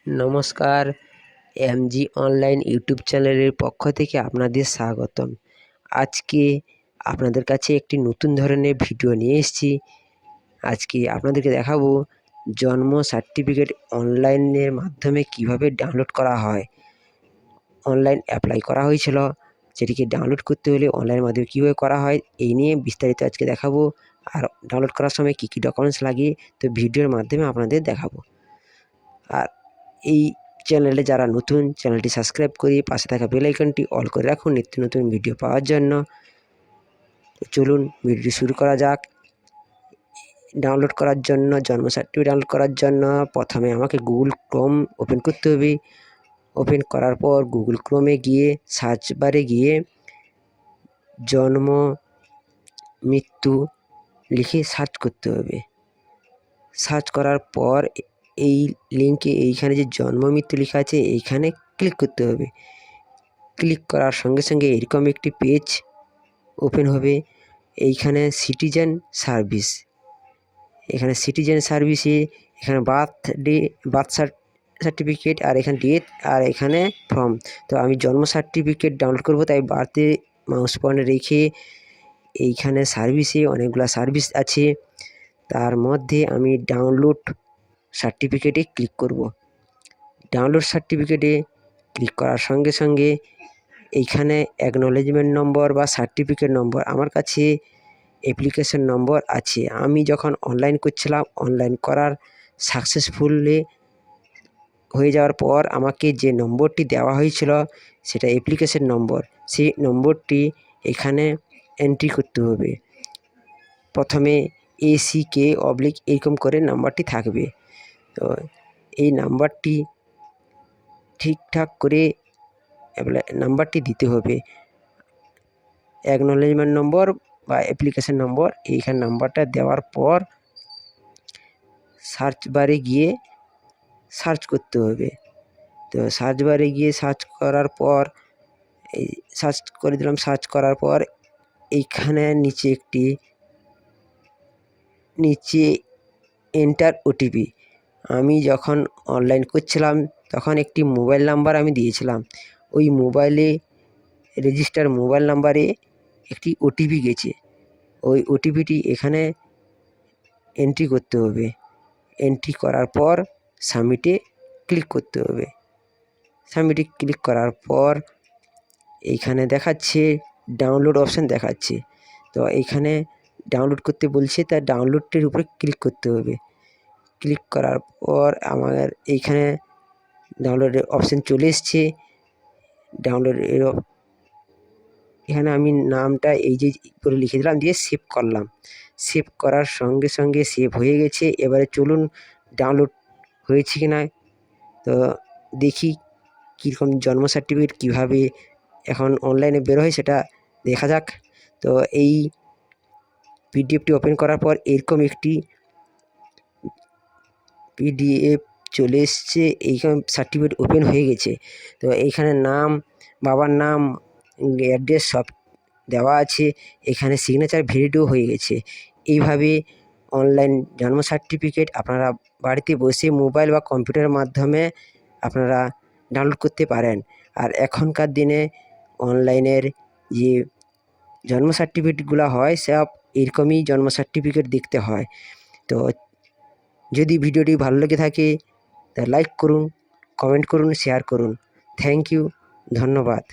নমস্কার, MG online YouTube চ্যানেলের পক্ষ থেকে আপনাদের স্বাগতম। আজকে আপনাদের কাছে একটি নতুন ধরনের ভিডিও নিয়ে এসেছি। আজকে আপনাদেরকে দেখাবো জন্ম সার্টিফিকেট অনলাইনের মাধ্যমে কিভাবে ডাউনলোড করা হয়। অনলাইন অ্যাপ্লাই করা হয়েছিল, সেটিকে ডাউনলোড করতে হলে অনলাইনের মাধ্যমে কীভাবে করা হয় এই নিয়ে বিস্তারিত আজকে দেখাবো। আর ডাউনলোড করার সময় কী কী ডকুমেন্টস লাগে তো ভিডিওর মাধ্যমে আপনাদের দেখাবো। আর এই চ্যানেলে যারা নতুন, চ্যানেলটি সাবস্ক্রাইব করে পাশে থাকা বেল আইকনটি অল করে রাখুন নিত্য নতুন ভিডিও পাওয়ার জন্য। চলুন ভিডিওটি শুরু করা যাক। ডাউনলোড করার জন্য, জন্ম সার্টিফিকেট ডাউনলোড করার জন্য প্রথমে আমাকে গুগল ক্রোম ওপেন করতে হবে। ওপেন করার পর গুগল ক্রোমে গিয়ে সার্চ বারে গিয়ে জন্ম মৃত্যু লিখে সার্চ করতে হবে। সার্চ করার পর এই লিঙ্কে এইখানে যে জন্ম মৃত্যু লেখা আছে এইখানে ক্লিক করতে হবে। ক্লিক করার সঙ্গে সঙ্গে এরকম একটি পেজ ওপেন হবে। এইখানে সিটিজেন সার্ভিস, এখানে সিটিজেন সার্ভিসে এখানে বার্থ সার্টিফিকেট আর এখানে ডেট আর এখানে ফর্ম। তো আমি জন্ম সার্টিফিকেট ডাউনলোড করব, তাই বার্থে মাউস পয়েন্ট রেখে এইখানে সার্ভিসে অনেকগুলো সার্ভিস আছে, তার মধ্যে আমি ডাউনলোড সার্টিফিকেটে ক্লিক করব। ডাউনলোড সার্টিফিকেটে ক্লিক করার সঙ্গে সঙ্গে এইখানে অ্যাকনলেজমেন্ট নম্বর বা সার্টিফিকেট নম্বর, আমার কাছে অ্যাপ্লিকেশন নম্বর আছে। আমি যখন অনলাইন করছিলাম, অনলাইন করার সাকসেসফুলি হয়ে যাওয়ার পর আমাকে যে নম্বরটি দেওয়া হয়েছিল সেটা অ্যাপ্লিকেশন নম্বর। সেই নম্বরটি এখানে এন্ট্রি করতে হবে। প্রথমে ACK এরকম করে নাম্বারটি থাকবে। তো এই নাম্বারটি ঠিকঠাক করে নাম্বারটি দিতে হবে। অ্যাকনলেজমেন্ট নম্বর বা অ্যাপ্লিকেশন নম্বর, এইখানে নাম্বারটা দেওয়ার পর সার্চ বারে গিয়ে সার্চ করতে হবে। তো সার্চ বারে গিয়ে সার্চ করার পর এই সার্চ করে দিলাম। সার্চ করার পর এইখানে নিচে এন্টার OTP। আমি যখন অনলাইন করছিলাম তখন একটি মোবাইল নাম্বার আমি দিয়েছিলাম। ওই মোবাইলে রেজিস্টার মোবাইল নাম্বারে একটি OTP গেছে। ওই OTPটি এখানে এন্ট্রি করতে হবে। এন্ট্রি করার পর সাবমিটে ক্লিক করতে হবে। সাবমিটে ক্লিক করার পর এইখানে দেখাচ্ছে ডাউনলোড অপশান দেখাচ্ছে। তো এইখানে ডাউনলোড করতে বলছে, তার ডাউনলোডটির উপরে ক্লিক করতে হবে। ক্লিক করার পর আমার এইখানে ডাউনলোডের অপশান চলে এসছে। এখানে আমি নামটা এই যে করে লিখে দিলাম, দিয়ে সেভ করলাম। সেভ করার সঙ্গে সঙ্গে সেভ হয়ে গেছে। এবারে চলুন ডাউনলোড হয়েছে কি না তো দেখি কীরকম জন্ম সার্টিফিকেট কীভাবে এখন অনলাইনে বের হয় সেটা দেখা যাক। তো এই পিডিএফটি ওপেন করার পর এরকম একটি PDF চলে এসছে। এইখানে সার্টিফিকেট ওপেন হয়ে গেছে। তো এইখানে নাম, বাবার নাম, অ্যাড্রেস সব দেওয়া আছে। এখানে সিগনেচার ভ্যালিডও হয়ে গেছে। এইভাবে অনলাইন জন্ম সার্টিফিকেট আপনারা বাড়িতে বসে মোবাইল বা কম্পিউটারের মাধ্যমে আপনারা ডাউনলোড করতে পারেন। আর এখনকার দিনে অনলাইনের যে জন্ম সার্টিফিকেটগুলো হয় সব এরকমই জন্ম সার্টিফিকেট দেখতে হয়। তো যদি ভিডিওটি ভালো লেগে থাকে তা লাইক করুন, কমেন্ট করুন, শেয়ার করুন। থ্যাংক ইউ, ধন্যবাদ।